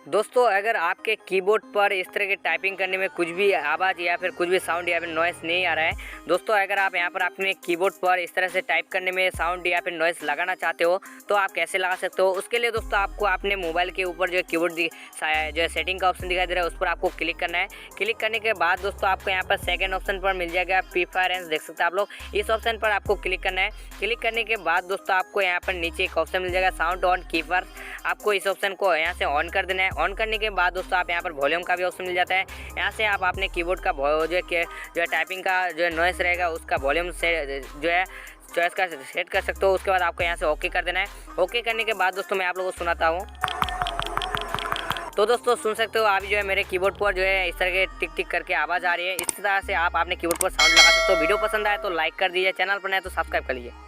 दोस्तों अगर आपके कीबोर्ड पर इस तरह के टाइपिंग करने में कुछ भी आवाज़ या फिर कुछ भी साउंड या फिर नॉइस नहीं आ रहा है, दोस्तों अगर आप यहाँ पर अपने कीबोर्ड पर इस तरह से टाइप करने में साउंड या फिर नॉइस लगाना चाहते हो तो आप कैसे लगा सकते हो। उसके लिए दोस्तों आपको अपने मोबाइल के ऊपर जो कीबोर्ड जो है सेटिंग का ऑप्शन दिखाई दे रहा है उस पर आपको क्लिक करना है। क्लिक करने के बाद दोस्तों आपको यहाँ पर सेकेंड ऑप्शन पर मिल जाएगा प्रीफरेंस, देख सकते हैं आप लोग। इस ऑप्शन पर आपको क्लिक करना है। क्लिक करने के बाद दोस्तों आपको यहाँ पर नीचे एक ऑप्शन मिल जाएगा साउंड ऑन कीपर, आपको इस ऑप्शन को यहाँ से ऑन कर देना है। ऑन करने के बाद दोस्तों आप यहाँ पर वॉल्यूम का भी ऑप्शन मिल जाता है। यहाँ से आप अपने कीबोर्ड का जो है टाइपिंग का जो है नॉइस रहेगा उसका वॉल्यूम से जो है चॉइस का सेट कर सकते हो। उसके बाद आपको यहाँ से ओके कर देना है। ओके करने के बाद दोस्तों मैं आप लोगों को सुनाता हूँ। तो दोस्तों सुन सकते हो अभी जो है मेरे कीबोर्ड पर जो है इस तरह के टिक टिक करके आवाज़ आ रही है। इस तरह से आप अपने कीबोर्ड पर साउंड लगा सकते हो। वीडियो पसंद आए तो लाइक कर दीजिए, चैनल पर नए तो सब्सक्राइब कर लीजिए।